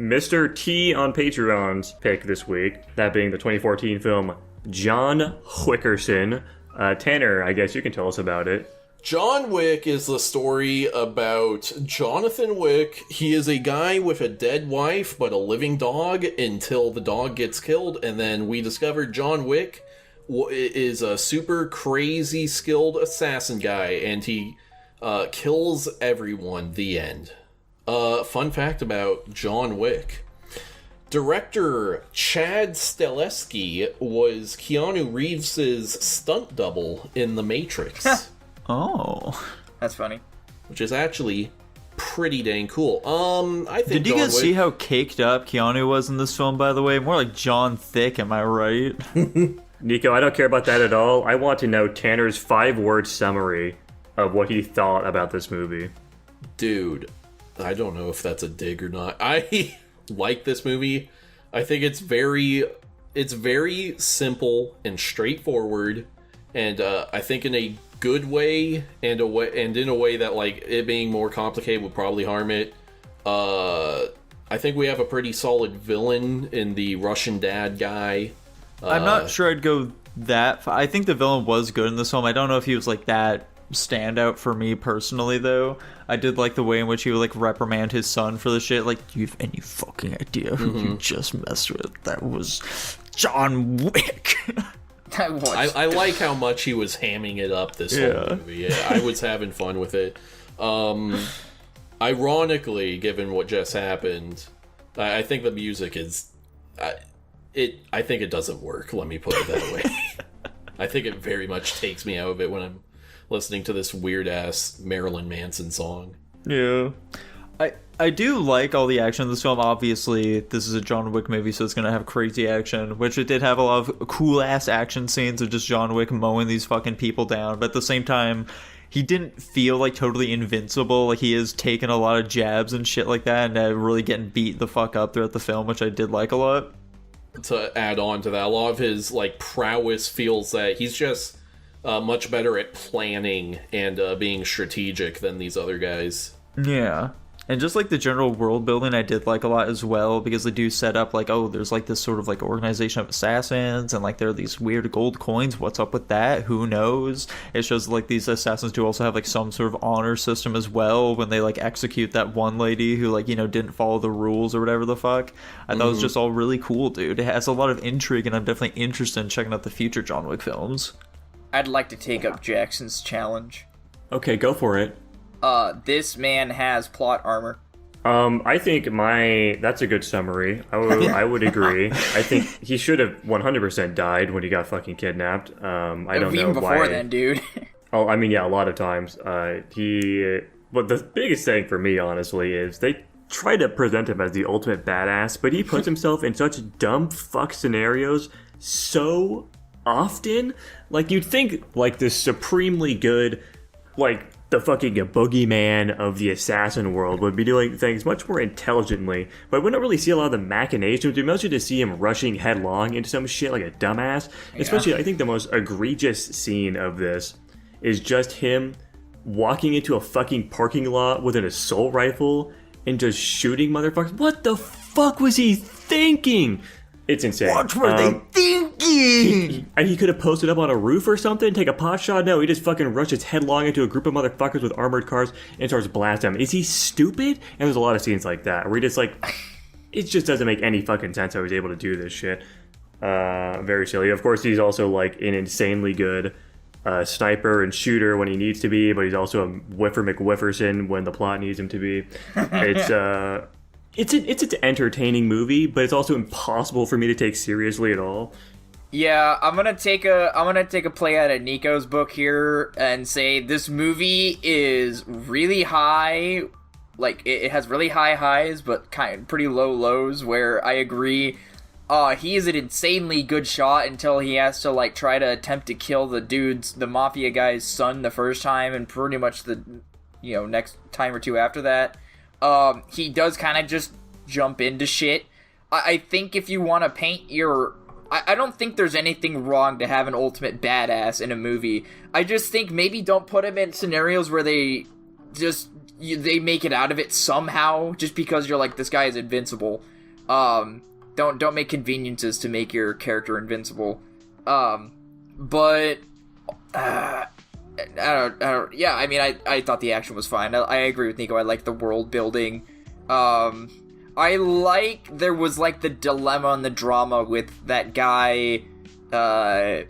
Mr. T on Patreon's pick this week, that being the 2014 film John Wickerson. Tanner, I guess you can tell us about it. John Wick is the story about Jonathan Wick. He is a guy with a dead wife but a living dog until the dog gets killed, and then we discover John Wick is a super crazy skilled assassin guy, and he kills everyone. The end. Fun fact about John Wick. Director Chad Stahelski was Keanu Reeves' stunt double in The Matrix. Oh. That's funny. Which is actually pretty dang cool. I think Did you guys see how caked up Keanu was in this film, by the way? More like John Thick, am I right? Nico, I don't care about that at all. I want to know Tanner's 5-word summary of what he thought about this movie. Dude, I don't know if that's a dig or not. I like this movie. I think it's very simple and straightforward, and I think in a good way and in a way that, like, it being more complicated would probably harm it. I think we have a pretty solid villain in the Russian dad guy. I'm not sure I'd go that far. I think the villain was good in this film. I don't know if he was like that standout for me personally, though. I did like the way in which he would like reprimand his son for the shit. Like, you have any fucking idea who you just messed with? That was John Wick. I like how much he was hamming it up this whole movie. Yeah, I was having fun with it. Ironically, given what just happened, I think the music is... I think it doesn't work, let me put it that way. I think it very much takes me out of it when I'm listening to this weird-ass Marilyn Manson song. Yeah. I do like all the action in this film. Obviously, this is a John Wick movie, so it's going to have crazy action, which it did have a lot of cool-ass action scenes of just John Wick mowing these fucking people down. But at the same time, he didn't feel like totally invincible. Like, he is taking a lot of jabs and shit like that, and really getting beat the fuck up throughout the film, which I did like a lot. To add on to that, a lot of his, like, prowess feels that he's just much better at planning and being strategic than these other guys. Yeah. And just like the general world building, I did like a lot as well, because they do set up like, oh, there's like this sort of like organization of assassins, and like there are these weird gold coins. What's up with that? Who knows? It shows like these assassins do also have like some sort of honor system as well when they like execute that one lady who like, you know, didn't follow the rules or whatever the fuck. I thought it was just all really cool, dude. It has a lot of intrigue, and I'm definitely interested in checking out the future John Wick films. I'd like to take up Jackson's challenge. Okay, go for it. This man has plot armor. I think that's a good summary. I would agree. I think he should have 100% died when he got fucking kidnapped. I don't know why. Even before then, dude. Oh, I mean, yeah, a lot of times. But the biggest thing for me, honestly, is they try to present him as the ultimate badass, but he puts himself in such dumb fuck scenarios so often. Like, you'd think, like, this supremely good, like, the fucking boogeyman of the assassin world would be doing things much more intelligently, but we don't really see a lot of the machinations. We mostly just see him rushing headlong into some shit like a dumbass. Yeah. Especially, I think the most egregious scene of this is just him walking into a fucking parking lot with an assault rifle and just shooting motherfuckers. What the fuck was he thinking? It's insane. What were they thinking? And he could have posted up on a roof or something, take a pot shot. No, he just fucking rushes headlong into a group of motherfuckers with armored cars and starts blasting them. Is he stupid? And there's a lot of scenes like that where he just like, it just doesn't make any fucking sense how he's able to do this shit. Very silly. Of course, he's also like an insanely good sniper and shooter when he needs to be, but he's also a Whiffer McWhifferson when the plot needs him to be. It's an entertaining movie, but it's also impossible for me to take seriously at all. Yeah, I'm gonna take a play out of Nico's book here and say this movie is really high, like it has really high highs, but kind of pretty low lows. Where I agree, he is an insanely good shot until he has to like try to attempt to kill the mafia guy's son the first time, and pretty much the next time or two after that. He does kind of just jump into shit. I think if you want to paint your... I don't think there's anything wrong to have an ultimate badass in a movie. I just think maybe don't put him in scenarios where they just they make it out of it somehow, just because you're like, this guy is invincible. Don't make conveniences to make your character invincible. But I don't. Yeah, I mean, I thought the action was fine. I agree with Nico. I like the world building. I like there was like the dilemma and the drama with that guy. He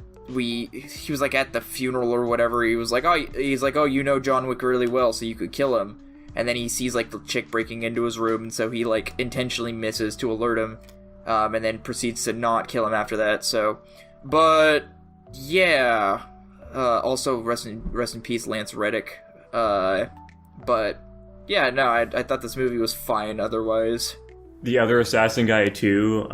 was like at the funeral or whatever. He was like, oh, you know John Wick really well, so you could kill him. And then he sees like the chick breaking into his room, and so he like intentionally misses to alert him, and then proceeds to not kill him after that. So, but yeah. Also, rest in peace, Lance Reddick. But yeah, no, I thought this movie was fine otherwise. The other assassin guy too,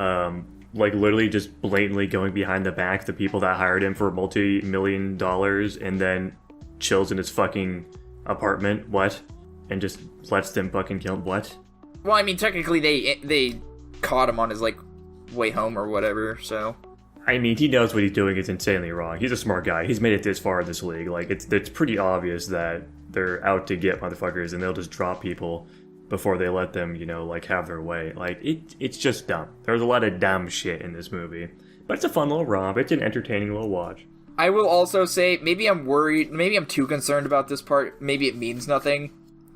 like literally just blatantly going behind the back of the people that hired him for multi-million dollars, and then chills in his fucking apartment. What? And just lets them fucking kill him. What? Well, I mean, technically they caught him on his like way home or whatever. So. I mean, he knows what he's doing is insanely wrong. He's a smart guy. He's made it this far in this league. Like, it's pretty obvious that they're out to get motherfuckers, and they'll just drop people before they let them, like, have their way. Like, it's just dumb. There's a lot of dumb shit in this movie. But it's a fun little romp. It's an entertaining little watch. I will also say, maybe I'm worried, maybe I'm too concerned about this part. Maybe it means nothing.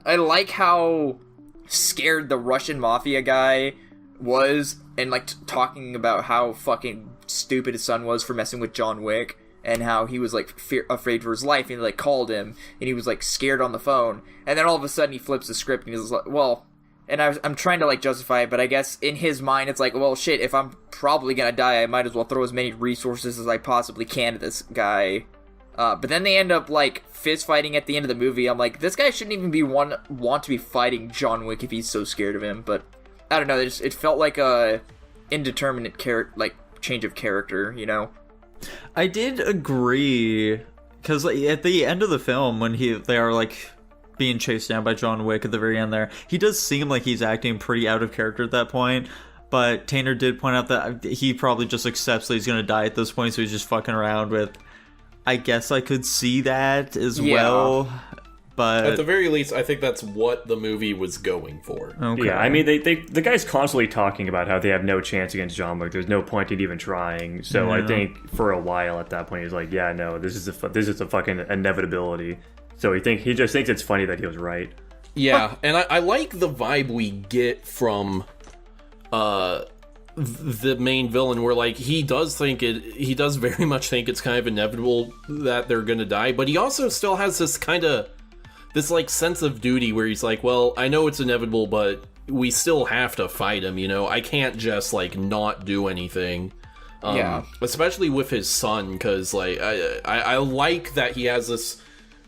I like how scared the Russian mafia guy was, and, like, talking about how fucking stupid his son was for messing with John Wick, and how he was like afraid for his life, and he like called him, and he was like scared on the phone, and then all of a sudden he flips the script and he's like, well, and I'm trying to like justify it, but I guess in his mind it's like, well, shit, if I'm probably gonna die, I might as well throw as many resources as I possibly can at this guy. But then they end up like fist fighting at the end of the movie. I'm like, this guy shouldn't even want to be fighting John Wick if he's so scared of him. But I don't know, it felt like a indeterminate change of character, I did agree, because at the end of the film, when they are like being chased down by John Wick at the very end there, he does seem like he's acting pretty out of character at that point. But Tanner did point out that he probably just accepts that he's gonna die at this point, so he's just fucking around with. I guess I could see that as well. But at the very least, I think that's what the movie was going for. Okay. Yeah, I mean, the guy's constantly talking about how they have no chance against John Wick. There's no point in even trying. So yeah. I think for a while at that point, he's like, yeah, no, this is a fucking inevitability. So he just thinks it's funny that he was right. Yeah, and I like the vibe we get from the main villain, where like he does very much think it's kind of inevitable that they're gonna die, but he also still has this like sense of duty where he's like, well, I know it's inevitable, but we still have to fight him, I can't just like not do anything. Yeah, especially with his son, because like I like that he has this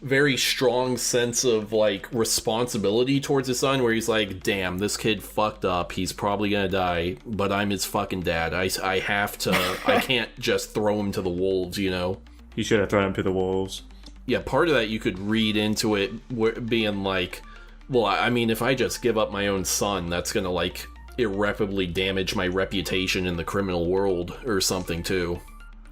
very strong sense of like responsibility towards his son, where he's like, damn, this kid fucked up, he's probably gonna die, but I'm his fucking dad. I have to I can't just throw him to the wolves. He should have thrown him to the wolves. Yeah, part of that you could read into it being like, well, I mean, if I just give up my own son, that's gonna like irreparably damage my reputation in the criminal world or something too.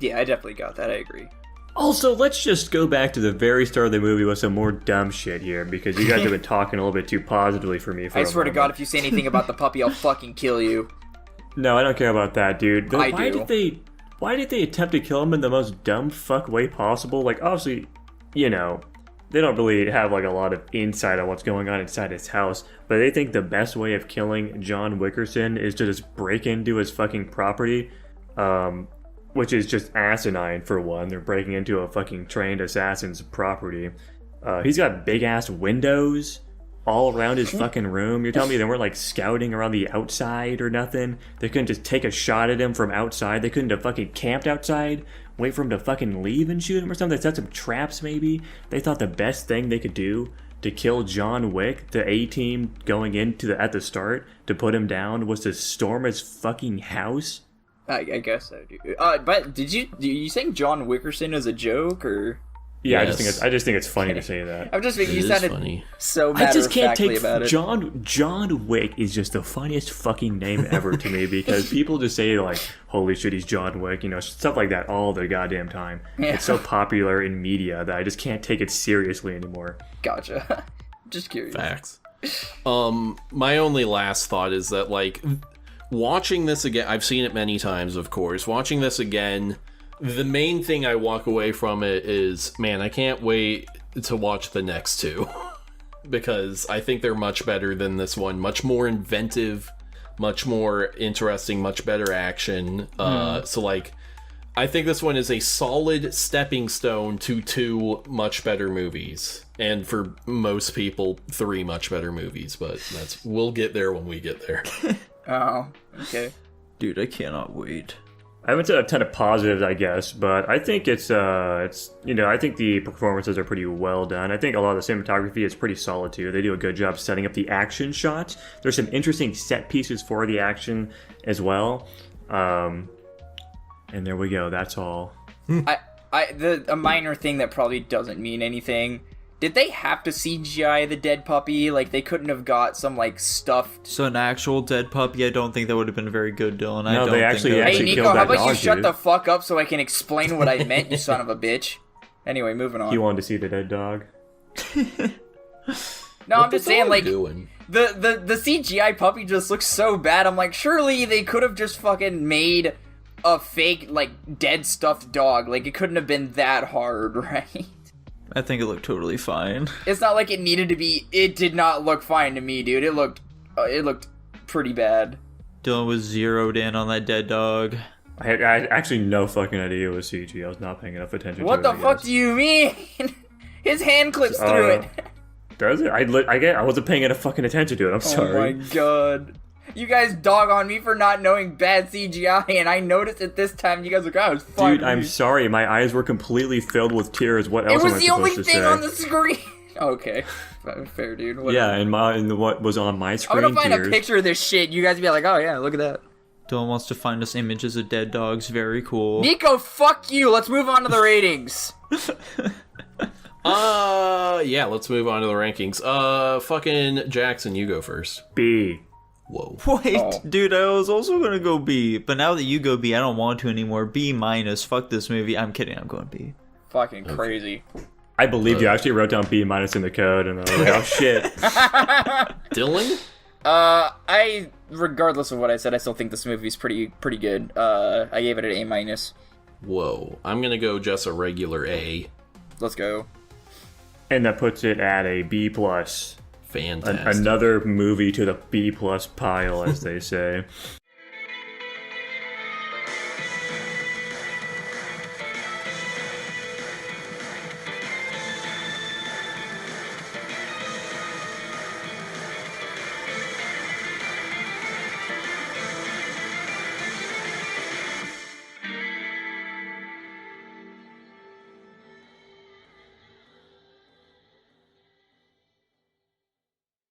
Yeah, I definitely got that. I agree. Also, let's just go back to the very start of the movie with some more dumb shit here, because you guys have been talking a little bit too positively for me. I swear to God, if you say anything about the puppy, I'll fucking kill you. No, I don't care about that, dude. I do. Why did they attempt to kill him in the most dumb fuck way possible? Like, obviously, they don't really have like a lot of insight on what's going on inside his house, but they think the best way of killing John Wickerson is to just break into his fucking property, which is just asinine for one. They're breaking into a fucking trained assassin's property. He's got big ass windows all around his fucking room. You're telling me they weren't like scouting around the outside or nothing? They couldn't just take a shot at him from outside? They couldn't have fucking camped outside, wait for him to fucking leave and shoot him or something? They set some traps maybe? They thought the best thing they could do to kill John Wick, the A-team going into at the start to put him down, was to storm his fucking house? I guess so, dude. But do you think John Wickerson is a joke, or? Yeah, yes. I just think it's funny to say that. I'm just thinking you sounded funny. So I just can't take about it. John Wick is just the funniest fucking name ever to me, because people just say like, holy shit, he's John Wick, stuff like that all the goddamn time. Yeah. It's so popular in media that I just can't take it seriously anymore. Gotcha. Just curious. Facts. My only last thought is that, like, watching this again, I've seen it many times, of course. Watching this again, the main thing I walk away from it is, man, I can't wait to watch the next two. Because I think they're much better than this one. Much more inventive, much more interesting, much better action. So, like, I think this one is a solid stepping stone to 2 much better movies. And for most people, 3 much better movies. But we'll get there when we get there. Oh, okay. Dude, I cannot wait. I haven't said a ton of positives, I guess, but I think it's I think the performances are pretty well done. I think a lot of the cinematography is pretty solid too. They do a good job setting up the action shots. There's some interesting set pieces for the action as well. And there we go. That's all. A minor thing that probably doesn't mean anything. Did they have to CGI the dead puppy? Like, they couldn't have got some, like, stuffed... So an actual dead puppy, I don't think that would have been very good, Dylan. No, they actually Hey, Nico, killed how that about you dog, shut dude. the fuck up so I can explain what I meant, you son of a bitch? Anyway, moving on. He wanted to see the dead dog. No, I'm just saying, like, doing? the CGI puppy just looks so bad. I'm like, surely they could have just fucking made a fake, like, dead stuffed dog. Like, it couldn't have been that hard, right? I think it looked totally fine. It's not like it needed to be. It did not look fine to me, dude. It looked pretty bad. Dylan was zeroed in on that dead dog. I had actually no fucking idea it was CG. I was not paying enough attention What to it. the fuck do you mean? His hand clips through it. Does it? I wasn't paying enough fucking attention to it. I'm sorry. Oh my god. You guys dog on me for not knowing bad CGI, and I noticed it this time. You guys were like, oh, it's fine. Dude, I'm sorry. My eyes were completely filled with tears. What else It am was I the supposed only to thing say? on the screen. Okay. Fair, dude. Whatever. Yeah, and what was on my I'm screen? gonna find tears. a picture of this shit. You guys be like, oh yeah, look at that. Dylan wants to find us images of dead dogs. Very cool. Nico, fuck you. Let's move on to the ratings. Yeah, let's move on to the rankings. Fucking Jackson, you go first. B. Whoa. Wait, Oh. dude, I was also gonna go B, but now that you go B, I don't want to anymore. B minus. Fuck this movie. I'm kidding. I'm going B. Fucking crazy. I believed you. I actually wrote down B minus in the code, and I was like, oh shit. Dylan? Regardless of what I said, I still think this movie's pretty good. I gave it an A minus. Whoa. I'm gonna go just a regular A. Let's go. And that puts it at a B plus. Fantastic. Another movie to the B plus pile, as they say.